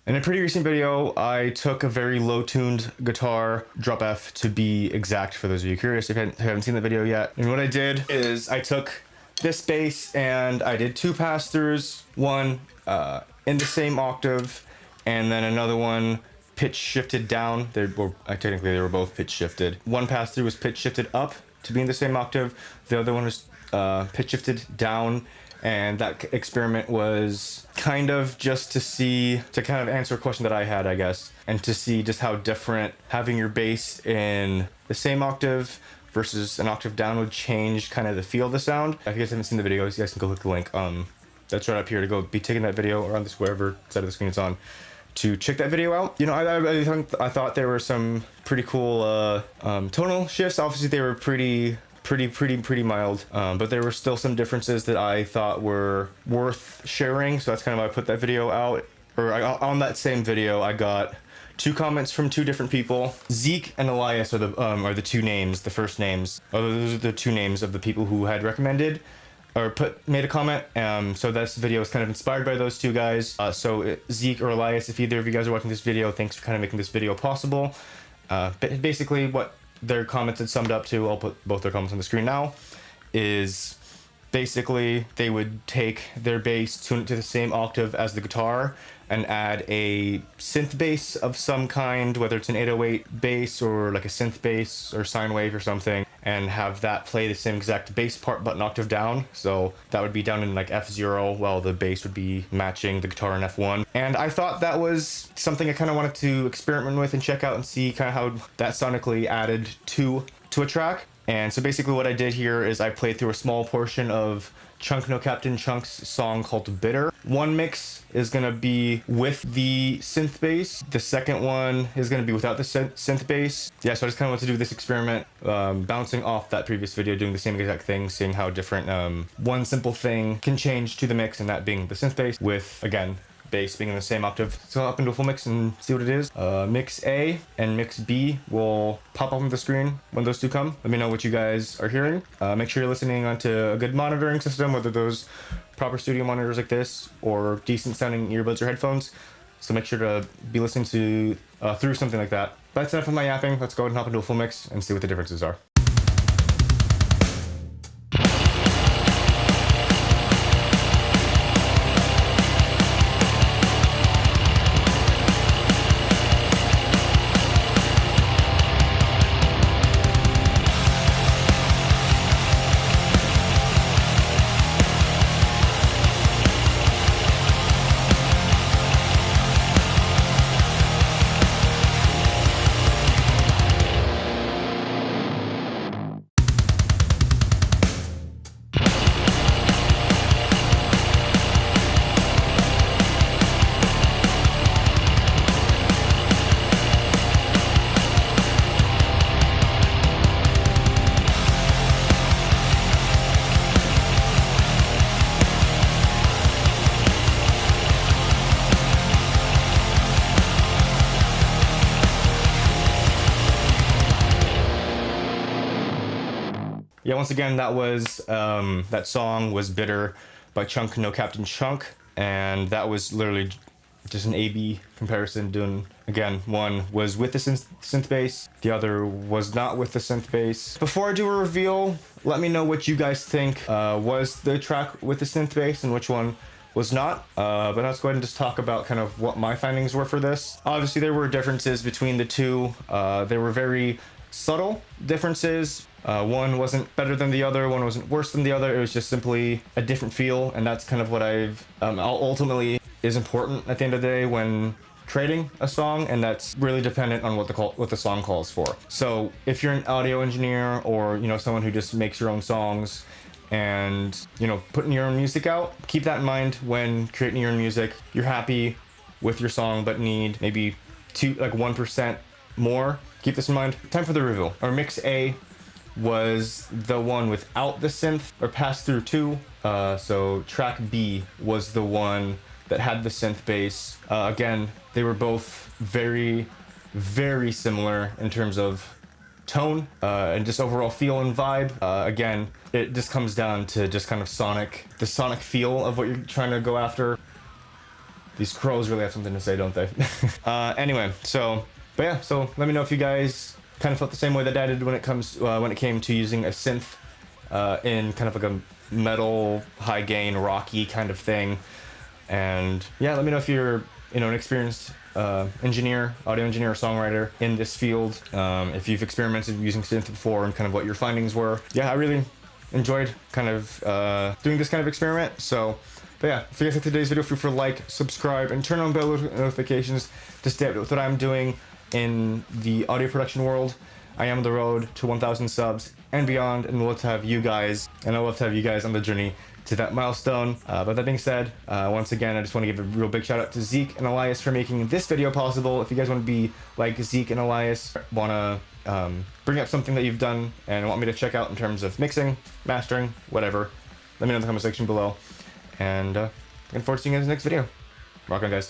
In a pretty recent video, I took a very low-tuned guitar, drop F to be exact for those of you curious if you haven't seen the video yet. And what I did is I took this bass and I did two pass-throughs, one in the same octave, and then another one pitch shifted down. Technically they were both pitch shifted. One pass-through was pitch shifted up to be in the same octave. The other one was pitch shifted down. And that experiment was kind of just to kind of answer a question that I had, I guess, and to see just how different having your bass in the same octave versus an octave down would change kind of the feel of the sound. If you guys haven't seen the video, you guys can go click the link. That's right up here to go be taking that video, or on this wherever side of the screen it's on, to check that video out. You know, I thought there were some pretty cool tonal shifts. Obviously, they were pretty mild, but there were still some differences that I thought were worth sharing, so that's kind of why I put that video out. On that same video, I got two comments from two different people. Zeek and Elias are the two names, the first names. Those are the two names of the people who had recommended or made a comment. So this video is kind of inspired by those two guys. Zeek or Elias, if either of you guys are watching this video, thanks for kind of making this video possible. Basically, what their comments had summed up to, I'll put both their comments on the screen now, is basically they would take their bass, tune it to the same octave as the guitar, and add a synth bass of some kind, whether it's an 808 bass or like a synth bass or sine wave or something, and have that play the same exact bass part but an octave down. So that would be down in like F0 while the bass would be matching the guitar in F1. And I thought that was something I kind of wanted to experiment with and check out and see kind of how that sonically added to a track. And so basically what I did here is I played through a small portion of Chunk No Captain Chunk's song called Bitter. One mix is going to be with the synth bass. The second one is going to be without the synth bass. Yeah, so I just kind of wanted to do this experiment, bouncing off that previous video, doing the same exact thing, seeing how different one simple thing can change to the mix, and that being the synth bass with, again, bass being in the same octave. So up into a full mix and see what it is. Mix A and mix B will pop up on the screen when those two come. Let me know what you guys are hearing. Make sure you're listening onto a good monitoring system, whether those proper studio monitors like this or decent sounding earbuds or headphones. So make sure to be listening to through something like that. But that's enough of my yapping. Let's go ahead and hop into a full mix and see what the differences are. Yeah, once again, that was that song was Bitter by Chunk No Captain Chunk, and that was literally just an A/B comparison. Doing, again, one was with the synth bass, the other was not with the synth bass. Before I do a reveal, let me know what you guys think was the track with the synth bass and which one was not. But let's go ahead and just talk about kind of what my findings were for this. Obviously, there were differences between the two. There were very subtle differences. One wasn't better than the other, one wasn't worse than the other. It was just simply a different feel, and that's kind of what I've ultimately is important at the end of the day when trading a song, and that's really dependent on what the song calls for. So if you're an audio engineer or someone who just makes your own songs and putting your own music out, keep that in mind when creating your own music. You're happy with your song but need maybe 1% more. Keep this in mind. Time for the reveal. Our mix A was the one without the synth, or pass through 2. So track B was the one that had the synth bass. Again, they were both very, very similar in terms of tone and just overall feel and vibe. Again, it just comes down to just kind of the sonic feel of what you're trying to go after. These crows really have something to say, don't they? Anyway, but yeah, so let me know if you guys kind of felt the same way that I did when it came to using a synth in kind of like a metal, high gain, rocky kind of thing. And yeah, let me know if you're, an experienced engineer, audio engineer, or songwriter in this field. If you've experimented using synth before and kind of what your findings were. Yeah, I really enjoyed kind of doing this kind of experiment. But yeah, if you guys like today's video, feel free to like, subscribe, and turn on bell notifications to stay up with what I'm doing in the audio production world. I am on the road to 1,000 subs and beyond, and I'd love to have you guys on the journey to that milestone. But that being said, once again, I just want to give a real big shout out to Zeek and Elias for making this video possible. If you guys want to be like Zeek and Elias, want to bring up something that you've done and want me to check out in terms of mixing, mastering, whatever, let me know in the comment section below. And looking forward to seeing you guys in the next video. Rock on, guys.